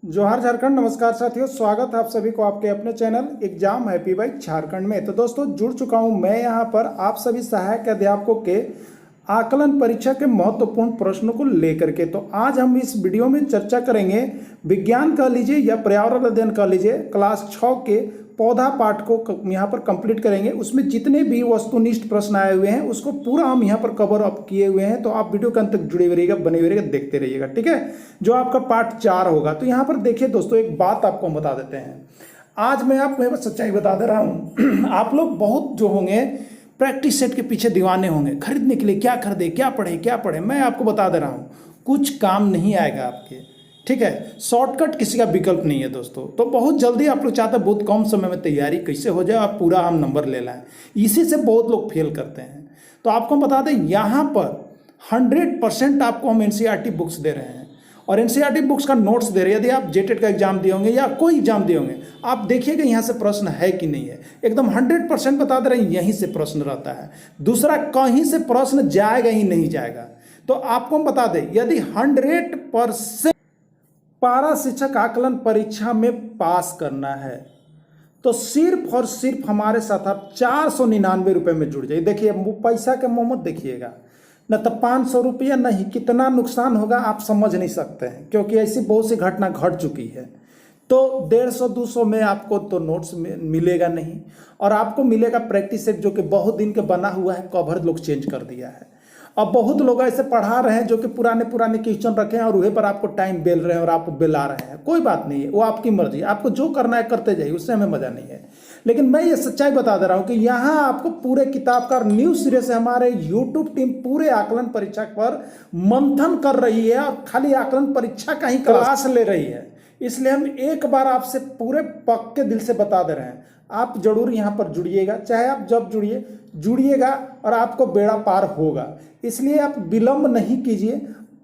जोहार झारखंड। नमस्कार साथियों, स्वागत है आप सभी को आपके अपने channel exam happy by Jharkhand में। तो दोस्तों जुड़ चुका हूं मैं यहां पर आप सभी सहायक अध्यापकों के आकलन परीक्षा के महत्वपूर्ण प्रश्नों को लेकर के। तो आज हम इस वीडियो में चर्चा करेंगे विज्ञान कह लीजिए या पर्यावरण अध्ययन कह लीजिए क्लास 6 के पौधा पाठ को यहाँ पर कंप्लीट करेंगे। उसमें जितने भी वस्तुनिष्ठ प्रश्न आए हुए हैं उसको पूरा हम यहाँ पर कवर अप किए हुए हैं। तो आप वीडियो के अंत तक जुड़े रहिएगा, बने हुए रहिएगा, देखते रहिएगा, ठीक है। जो आपका पार्ट 4 होगा। तो यहाँ पर देखिए दोस्तों, एक बात आपको हम बता देते हैं। आज मैं आपको सच्चाई बता दे रहा हूँ। आप लोग बहुत जो होंगे प्रैक्टिस सेट के पीछे दीवाने होंगे, खरीदने के लिए क्या खरीदे, क्या पढ़े। मैं आपको बता दे रहा हूँ, कुछ काम नहीं आएगा आपके, ठीक है। शॉर्टकट किसी का विकल्प नहीं है दोस्तों। तो बहुत जल्दी आप लोग चाहते हैं बहुत कम समय में तैयारी कैसे हो जाए और पूरा हम नंबर ले लाएं, इसी से बहुत लोग फेल करते हैं। तो आपको हम बता दें, यहाँ पर 100% आपको हम एनसीईआरटी बुक्स दे रहे हैं और एनसीईआरटी बुक्स का नोट्स दे रहे हैं। यदि आप जेटेट का एग्जाम दिए होंगे या कोई एग्जाम दिए होंगे, आप देखिएगा यहाँ से प्रश्न है कि नहीं है। एकदम 100% बता दे रहे हैं, यहीं से प्रश्न रहता है। दूसरा कहीं से प्रश्न जाएगा ही नहीं जाएगा। तो आपको हम बता दें, यदि 100% पारा शिक्षक आकलन परीक्षा में पास करना है तो सिर्फ और सिर्फ हमारे साथ आप 499 रुपये में जुड़ जाइए। देखिए पैसा के मुँह मत देखिएगा, न तो 500 रुपया, नहीं कितना नुकसान होगा आप समझ नहीं सकते हैं, क्योंकि ऐसी बहुत सी घटना घट चुकी है। तो 150-200 में आपको तो नोट्स मिलेगा नहीं, और आपको मिलेगा प्रैक्टिस सेट जो कि बहुत दिन के बना हुआ है, कवर लोग चेंज कर दिया है। अब बहुत लोग ऐसे पढ़ा रहे हैं जो कि पुराने क्वेश्चन रखे हैं और वहीं पर आपको टाइम बेल रहे हैं और आप बेला रहे हैं। कोई बात नहीं है, वो आपकी मर्जी, आपको जो करना है करते जाइए, उससे हमें मजा नहीं है। लेकिन मैं ये सच्चाई बता दे रहा हूँ कि यहाँ आपको पूरे किताब का न्यू सिरे से हमारे यूट्यूब टीम पूरे आकलन परीक्षा पर मंथन कर रही है और खाली आकलन परीक्षा का ही क्लास ले रही है। इसलिए हम एक बार आपसे पूरे पक्के दिल से बता दे रहे हैं, आप जरूर यहाँ पर जुड़िएगा। चाहे आप जब जुड़िएगा और आपको बेड़ा पार होगा। इसलिए आप विलंब नहीं कीजिए,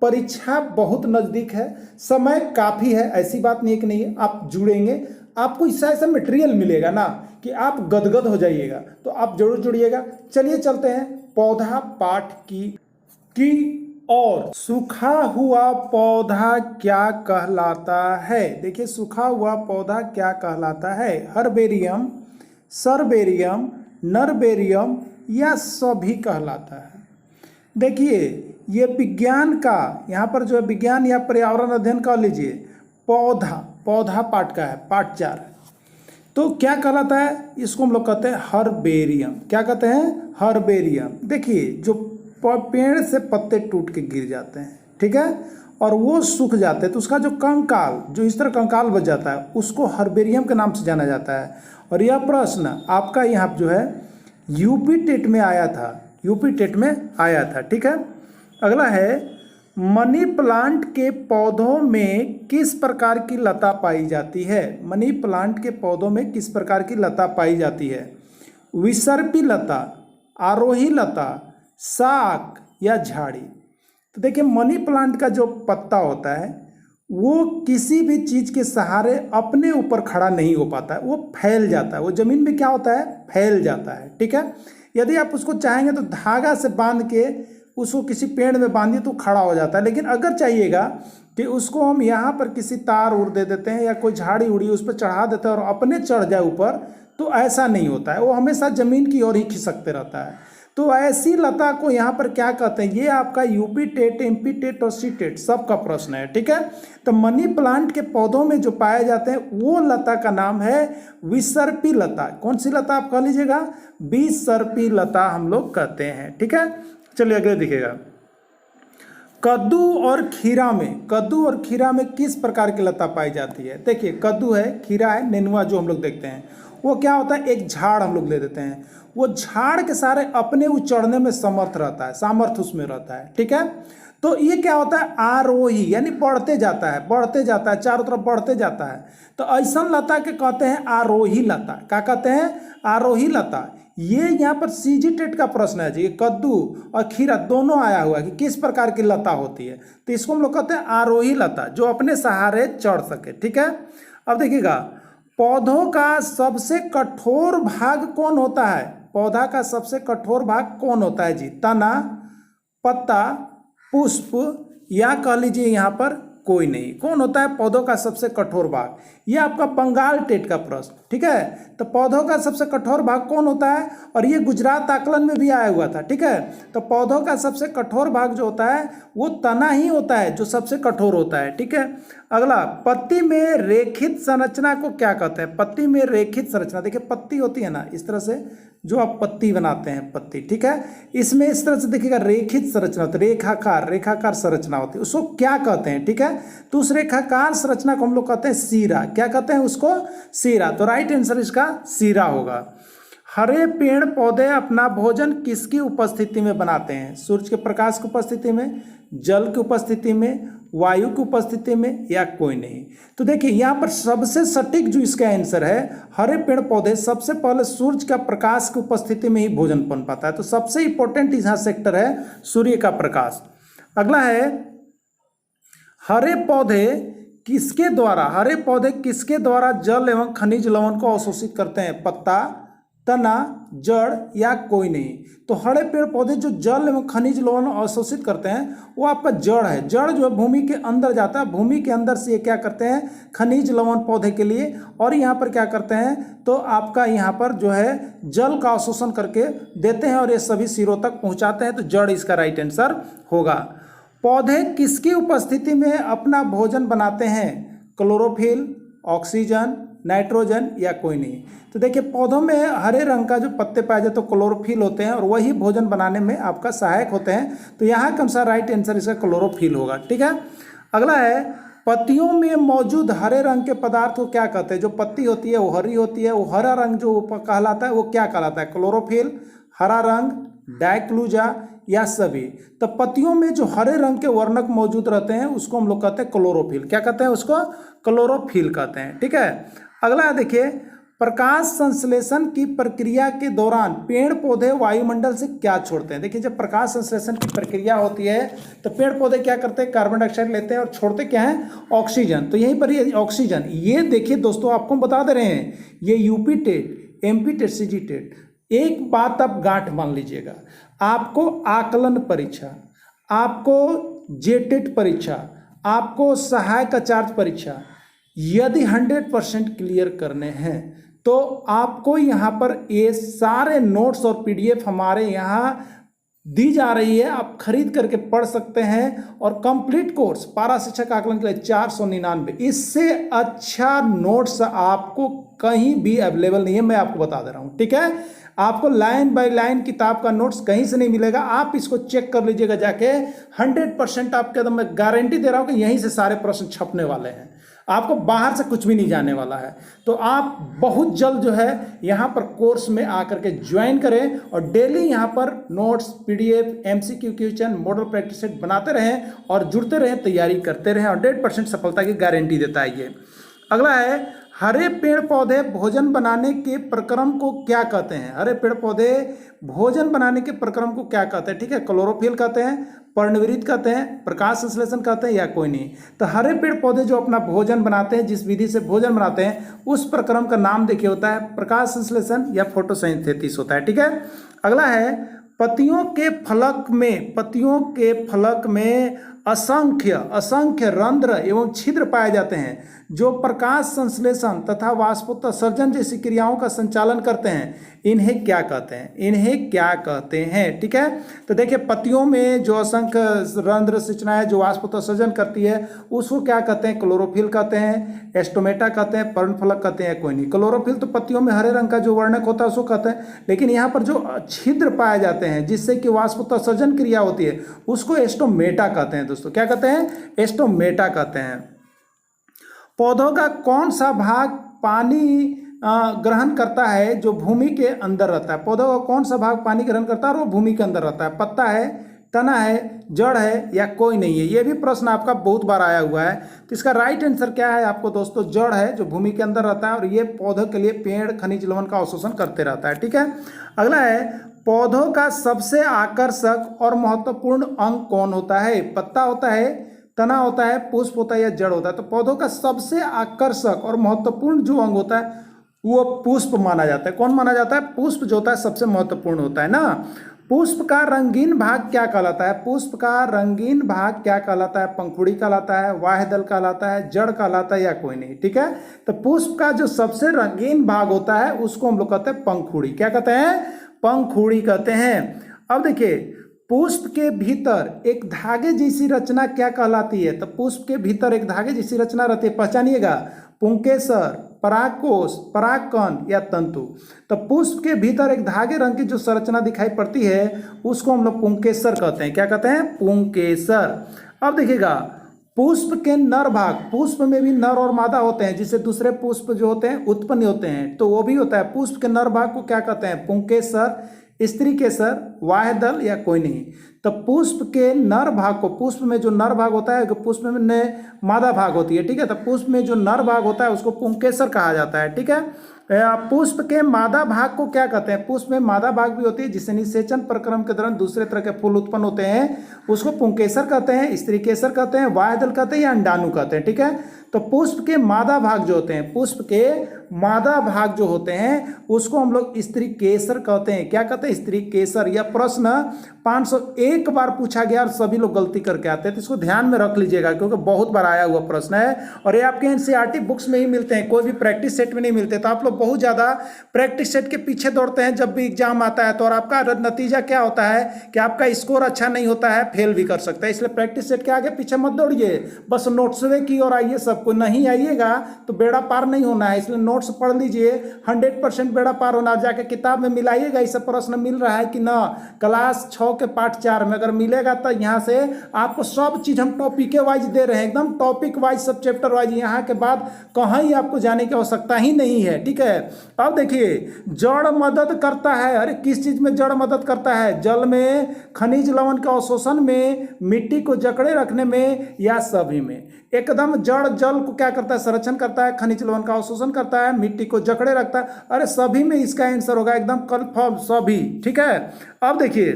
परीक्षा बहुत नज़दीक है, समय काफ़ी है, ऐसी बात नहीं है कि नहीं है। आप जुड़ेंगे, आपको इससे ऐसा मटेरियल मिलेगा ना कि आप गदगद हो जाइएगा। तो आप जरूर जुड़िएगा। चलिए चलते हैं पौधा पाठ की और सूखा हुआ पौधा क्या कहलाता है। देखिए सूखा हुआ पौधा क्या कहलाता है, हर्बेरियम, सरबेरियम, नरबेरियम या सभी कहलाता है। देखिए ये विज्ञान का यहाँ पर जो है विज्ञान या पर्यावरण अध्ययन कह लीजिए पौधा पाठ का है, पाठ 4 है। तो क्या कहलाता है, इसको हम लोग कहते हैं हर्बेरियम। क्या कहते हैं, हर्बेरियम। देखिए जो पेड़ से पत्ते टूट के गिर जाते हैं, ठीक है, और वो सूख जाते हैं, तो उसका जो कंकाल, जो इस तरह कंकाल बच जाता है, उसको हर्बेरियम के नाम से जाना जाता है। और यह प्रश्न आपका यहाँ जो है यूपी टेट में आया था, ठीक है। अगला है, मनी प्लांट के पौधों में किस प्रकार की लता पाई जाती है। मनी प्लांट के पौधों में किस प्रकार की लता पाई जाती है, विसर्पी लता, आरोही लता, साग या झाड़ी। तो देखिए मनी प्लांट का जो पत्ता होता है वो किसी भी चीज़ के सहारे अपने ऊपर खड़ा नहीं हो पाता है, वो फैल जाता है, वो जमीन में क्या होता है, फैल जाता है, ठीक है। यदि आप उसको चाहेंगे तो धागा से बांध के उसको किसी पेड़ में बांधिए तो खड़ा हो जाता है। लेकिन अगर चाहिएगा कि उसको हम यहाँ पर किसी तार उड़ दे देते हैं या कोई झाड़ी उड़ी उस पर चढ़ा देते हैं और अपने चढ़ जाए ऊपर, तो ऐसा नहीं होता है, वो हमेशा जमीन की ओर ही खिसकते रहता है। तो ऐसी लता को यहाँ पर क्या कहते हैं, ये आपका यूपी टेट, एमपी टेट और सी टेट सबका प्रश्न है, ठीक है। तो मनी प्लांट के पौधों में जो पाए जाते हैं वो लता का नाम है विसर्पी लता। कौन सी लता आप कह लीजिएगा, विसर्पी लता हम लोग कहते हैं, ठीक है। चलिए अगले दिखेगा, कद्दू और खीरा में किस प्रकार की लता पाई जाती है। देखिए कद्दू है, खीरा है, नेनुआ जो हम लोग देखते हैं, वो क्या होता है, एक झाड़ हम लोग ले देते हैं, वो झाड़ के सारे अपने चढ़ने में समर्थ रहता है, सामर्थ्य उसमें रहता है, ठीक है। तो ये क्या होता है, आरोही, यानी बढ़ते जाता है, चारों तरफ बढ़ते जाता है। तो ऐसा लता के कहते हैं आरोही लता। क्या कहते हैं, आरोही लता। ये यहाँ पर सीजी टेट का प्रश्न है जी, कद्दू और खीरा दोनों आया हुआ है कि किस प्रकार की लता होती है। तो इसको हम लोग कहते हैं आरोही लता, जो अपने सहारे चढ़ सके, ठीक है। अब देखिएगा, पौधों का सबसे कठोर भाग कौन होता है, पौधा का सबसे कठोर भाग कौन होता है जी, तना, पत्ता, पुष्प या कह लीजिए यहाँ पर कोई नहीं। कौन होता है पौधों का सबसे कठोर भाग? ये आपका बंगाल टेट का प्रश्न, ठीक है। तो पौधों का सबसे कठोर भाग कौन होता है, और ये गुजरात आकलन में भी आया हुआ था, ठीक है। तो पौधों का सबसे कठोर भाग जो होता है वो तना ही होता है जो सबसे कठोर होता है, ठीक है। अगला, पत्ती में रेखित संरचना को क्या कहते हैं? पत्ती में रेखित संरचना, देखिए पत्ती होती है ना इस तरह से, जो आप पत्ती बनाते हैं पत्ती, ठीक है, इसमें इस तरह से देखिएगा रेखित संरचना होती है, रेखाकार संरचना होती है, उसको क्या कहते हैं, ठीक है। तो उस रेखाकार संरचना को हम लोग कहते हैं सीरा। क्या कहते हैं उसको? सीरा। तो राइट आंसर इसका सीरा होगा। हरे पेड़ पौधे अपना भोजन किसकी उपस्थिति में बनाते हैं? सूरज के प्रकाश की उपस्थिति में, जल की उपस्थिति में, वायु की उपस्थिति में, या कोई नहीं? तो देखिए यहाँ पर सबसे सटीक जो इसका आंसर है, हरे पेड़ पौधे सबसे पहले सूर्य का प्रकाश की उपस्थिति में ही भोजन बन पाता है। तो सबसे इंपॉर्टेंट यहाँ सेक्टर है सूर्य का प्रकाश। अगला है, हरे पौधे किसके द्वारा जल एवं खनिज लवण को अवशोषित करते हैं? पत्ता, तना, जड़, या कोई नहीं? तो हरे पेड़ पौधे जो जल एवं खनिज लवण अवशोषित करते हैं वो आपका जड़ है। जड़ जो है भूमि के अंदर जाता है, भूमि के अंदर से ये क्या करते हैं? खनिज लवण पौधे के लिए, और यहाँ पर क्या करते हैं? तो आपका यहाँ पर जो है जल का अवशोषण करके देते हैं और ये सभी सिरों तक पहुँचाते हैं। तो जड़ इसका राइट आंसर होगा। पौधे किसकी उपस्थिति में अपना भोजन बनाते हैं? क्लोरोफिल, ऑक्सीजन, नाइट्रोजन, या कोई नहीं? तो देखिए पौधों में हरे रंग का जो पत्ते पाए जाते तो क्लोरोफिल होते हैं और वही भोजन बनाने में आपका सहायक होते हैं। तो यहाँ का अनुसार राइट आंसर इसका क्लोरोफिल होगा, ठीक है। अगला है, पत्तियों में मौजूद हरे रंग के पदार्थ को क्या कहते हैं? जो पत्ती होती है वो हरी होती है, वो हरा रंग जो कहलाता है वो क्या कहलाता है? क्लोरोफिल, हरा रंग, डाइक्लूजा, या सभी? तो पत्तियों में जो हरे रंग के वर्णक मौजूद रहते हैं उसको हम लोग कहते हैं क्लोरोफिल। क्या कहते हैं उसको? क्लोरोफिल कहते हैं, ठीक है। अगला देखिए, प्रकाश संश्लेषण की प्रक्रिया के दौरान पेड़ पौधे वायुमंडल से क्या छोड़ते हैं? देखिए जब प्रकाश संश्लेषण की प्रक्रिया होती है तो पेड़ पौधे क्या करते हैं? कार्बन डाइऑक्साइड लेते हैं और छोड़ते क्या है? ऑक्सीजन। तो यहीं पर ये ऑक्सीजन, ये देखिए दोस्तों आपको बता दे रहे हैं, ये UP TET, MP TET, CG TET, एक बात आप गांठ मान लीजिएगा, आपको आकलन परीक्षा, आपको जेटेट परीक्षा, आपको सहायक आचार्य परीक्षा यदि 100% क्लियर करने हैं तो आपको यहाँ पर ये सारे नोट्स और पीडीएफ हमारे यहाँ दी जा रही है, आप खरीद करके पढ़ सकते हैं। और कंप्लीट कोर्स पारा शिक्षक आकलन के लिए 499, इससे अच्छा नोट्स आपको कहीं भी अवेलेबल नहीं है, मैं आपको बता दे रहा हूँ, ठीक है। आपको लाइन बाय लाइन किताब का नोट्स कहीं से नहीं मिलेगा, आप इसको चेक कर लीजिएगा जाके। 100% आपके एकदम मैं गारंटी दे रहा हूँ कि यहीं से सारे प्रश्न छपने वाले हैं, आपको बाहर से कुछ भी नहीं जाने वाला है। तो आप बहुत जल्द जो है यहाँ पर कोर्स में आकर के ज्वाइन करें और डेली यहाँ पर notes, PDF, MCQ question, model practice set बनाते रहें और जुड़ते रहें, तैयारी करते रहें, और 100% सफलता की गारंटी देता है ये। अगला है, हरे पेड़ पौधे भोजन बनाने के प्रक्रम को क्या कहते हैं? हरे पेड़ पौधे भोजन बनाने के प्रक्रम को क्या कहते हैं? ठीक है, क्लोरोफिल कहते हैं, पर्णविरीत कहते हैं, प्रकाश संश्लेषण कहते हैं, या कोई नहीं? तो हरे पेड़ पौधे जो अपना भोजन बनाते हैं, जिस विधि से भोजन बनाते हैं, उस प्रक्रम का नाम देखिए होता है प्रकाश संश्लेषण या फोटोसिंथेसिस होता है, ठीक है। अगला है, पत्तियों के फलक में असंख्य रंध्र एवं छिद्र पाए जाते हैं जो प्रकाश संश्लेषण तथा वाष्पोत्सर्जन जैसी क्रियाओं का संचालन करते हैं। इन्हें क्या कहते हैं? ठीक है, तो देखिए पत्तियों में जो असंख्य रंध्र संरचनाएं जो वाष्पोत्सर्जन करती है उसको क्या कहते हैं? क्लोरोफिल कहते हैं, एस्टोमेटा कहते हैं, पर्णफलक कहते हैं, कोई नहीं। क्लोरोफिल तो पत्तियों में हरे रंग का जो वर्णक होता है उसको कहते हैं, लेकिन यहाँ पर जो छिद्र पाए जाते हैं जिससे कि वाष्पोत्सर्जन क्रिया होती है उसको एस्टोमेटा कहते हैं। दोस्तों क्या कहते हैं? एस्टोमेटा कहते हैं। पौधों का कौन सा भाग पानी ग्रहण करता है जो भूमि के अंदर रहता है? पौधों का कौन सा भाग पानी ग्रहण करता है और वो भूमि के अंदर रहता है? पत्ता है, तना है, जड़ है, या कोई नहीं है? ये भी प्रश्न आपका बहुत बार आया हुआ है। तो इसका राइट आंसर क्या है आपको दोस्तों? जड़ है, जो भूमि के अंदर रहता है और ये पौधों के लिए पेड़ खनिज लवण का अवशोषण करते रहता है। ठीक है, अगला है, पौधों का सबसे आकर्षक और महत्वपूर्ण अंग कौन होता है? पत्ता होता है, तना होता है, पुष्प होता है, या जड़ होता है? तो पौधों का सबसे आकर्षक और महत्वपूर्ण जो अंग होता है वो पुष्प माना जाता है। कौन माना जाता है? पुष्प जो होता है सबसे महत्वपूर्ण होता है ना। पुष्प का रंगीन भाग क्या कहलाता है? पुष्प का रंगीन भाग क्या कहलाता है? पंखुड़ी कहलाता है, वाह्यदल कहलाता है, जड़ कहलाता है या कोई नहीं। ठीक है, तो पुष्प का जो सबसे रंगीन भाग होता है उसको हम लोग कहते हैं पंखुड़ी। क्या कहते हैं? पंखुड़ी कहते हैं। अब देखिए, पुष्प के भीतर एक धागे जैसी रचना क्या कहलाती है? तो पुष्प के भीतर एक धागे जैसी रचना रहती है, पहचानिएगा। पुंकेसर, परागकोश, परागकण या तंतु। तो पुष्प के भीतर एक धागे रंग की जो संरचना दिखाई पड़ती है उसको हम लोग पुंकेसर कहते हैं। क्या कहते हैं? पुंकेसर। अब देखिएगा, पुष्प के नर भाग, पुष्प में भी नर और मादा होते हैं, जिससे दूसरे पुष्प जो होते हैं उत्पन्न होते हैं, तो वो भी होता है। पुष्प के नर भाग को क्या कहते हैं? पुंकेसर, स्त्री केसर, वाह्यदल या कोई नहीं। तो पुष्प के नर भाग को, पुष्प में जो नर भाग होता है, पुष्प में मादा भाग होती है। ठीक है, तो पुष्प में जो नर भाग होता है उसको पुंकेसर कहा जाता है। ठीक है, पुष्प के मादा भाग को क्या कहते हैं? पुष्प में मादा भाग भी होती है, जिससे निषेचन प्रक्रम के दौरान दूसरे तरह के फूल उत्पन्न होते हैं, उसको पुंकेसर कहते हैं, स्त्री केसर कहते हैं, वाह्यदल कहते हैं या अंडाणु कहते हैं। ठीक है, तो पुष्प के मादा भाग जो होते हैं, पुष्प के मादा भाग जो होते हैं उसको हम लोग स्त्री केसर कहते हैं। क्या कहते हैं? स्त्री केसर। यह प्रश्न 501 बार पूछा गया और सभी लोग गलती करके आते हैं, तो इसको ध्यान में रख लीजिएगा क्योंकि बहुत बार आया हुआ प्रश्न है और ये आपके एनसीईआरटी बुक्स में ही मिलते हैं, कोई भी प्रैक्टिस सेट में नहीं मिलते। तो आप लोग बहुत ज़्यादा प्रैक्टिस सेट के पीछे दौड़ते हैं जब भी एग्जाम आता है, तो और आपका नतीजा क्या होता है कि आपका स्कोर अच्छा नहीं होता है, फेल भी कर सकता है। इसलिए प्रैक्टिस सेट के आगे पीछे मत दौड़िए, बस नोट्सवे की ओर आइए। सबको नहीं आइएगा तो बेड़ा पार नहीं होना है, इसलिए नोट्स पढ़ लीजिए, 100% बेड़ा पार होना। जाके किताब में मिलाइएगा, इसे प्रश्न मिल रहा है कि ना, क्लास 6 के पार्ट 4 में अगर मिलेगा तो यहाँ से आपको सब चीज हम टॉपिक वाइज दे रहे हैं, एकदम टॉपिक वाइज, सब चैप्टर वाइज। यहाँ के बाद कहीं आपको जाने की आवश्यकता ही नहीं है। ठीक है, अब देखिए, जड़ मदद करता है। अरे किस चीज में जड़ मदद करता है? जल में, खनिज लवण के अवशोषण में, मिट्टी को जकड़े रखने में या सभी में। एकदम जड़ जल को क्या करता है? संरक्षण करता है, खनिज लवण का अवशोषण करता है, मिट्टी को जकड़े रखता है। अरे सभी में इसका आंसर होगा एकदम कंफर्म, सभी। ठीक है, अब देखिए,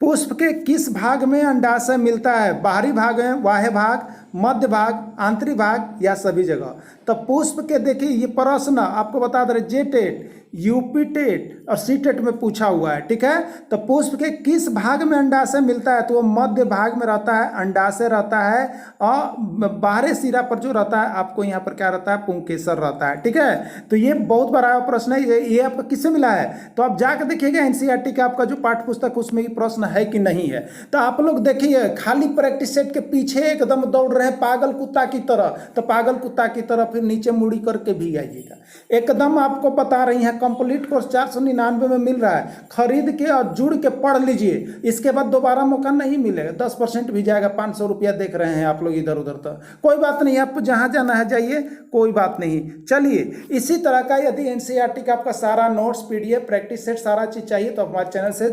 पुष्प के किस भाग में अंडाशय मिलता है? बाहरी भाग में, बाह्य भाग, मध्य भाग, आंतरिक भाग या सभी जगह। तो पुष्प के, देखिए ये प्रश्न आपको बता दे रहे, जेटेट, यूपी टेट और सी टेट में पूछा हुआ है। ठीक है, तो पुष्प के किस भाग में अंडाशय मिलता है? तो वो मध्य भाग में रहता है, अंडाशय रहता है, और बाहरी सिरा पर जो रहता है आपको यहाँ पर क्या रहता है? पुंकेसर रहता है। ठीक है, तो ये बहुत बड़ा प्रश्न है। ये आपका किससे मिला है? तो आप जाकर देखिएगा एनसीईआरटी का आपका जो पाठ्य पुस्तक उसमें ये प्रश्न है कि नहीं है। तो आप लोग देखिए, खाली प्रैक्टिस सेट के पीछे एकदम दौड़ रहे हैं पागल कुत्ता की तरह, तो पागल कुत्ता की तरह फिर नीचे मुड़ी करके भी आइएगा। एकदम आपको बता रही हैं, कंप्लीट कोर्स 499 में मिल रहा है, खरीद के और जुड़ के पढ़ लीजिए, इसके बाद दोबारा मौका नहीं मिलेगा। 10% भी जाएगा, 500 रुपया देख रहे हैं आप लोग इधर उधर। तो कोई बात नहीं, आपको जहां जाना है जाइए, कोई बात नहीं। चलिए, इसी तरह का यदि एनसीईआरटी का आपका सारा नोट्स, पीडीएफ, प्रैक्टिस सेट, सारा चीज चाहिए तो हमारे चैनल से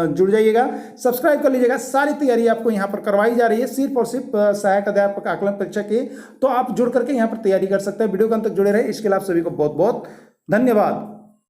जुड़ जाइएगा, सब्सक्राइब कर लीजिएगा। सारी तैयारी आपको यहाँ पर करवाई जा रही है, सिर्फ और सिर्फ सहायक अध्यापक आकलन परीक्षा की। तो आप जुड़ करके यहाँ पर तैयारी कर सकते हैं। वीडियो के अंत तक जुड़े रहे, इसके लिए आप सभी को बहुत बहुत धन्यवाद।